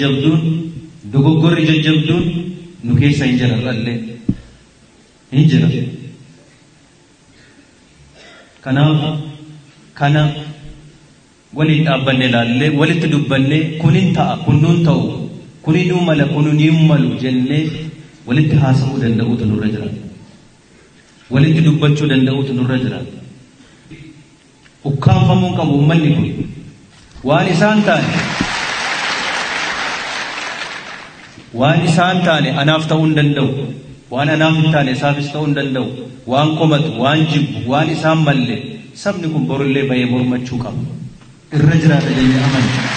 jajjabduun dogoggorri jajjabduun nu keessa hin jirarrallee hin jira. kana waliin dhaabbanne laallee walitti dubbanne kunin ta'a kunnuun ta'u kuninuu mala kununiin malu jennee walitti haasa'uu danda'uutu nurra jira. walitti dubbachuu danda'uutu nurra jira. ukkaanfamuun qabu uummanni kun waan isaan taane anaaf ta'uu hin danda'u. waan anaaf hin taane isaafis ta'uu hin danda'u. waan komatu waan jibbu waan isaan malle sabni kun borullee bahee mormachuu qaba. irra jiraata jennee amanna.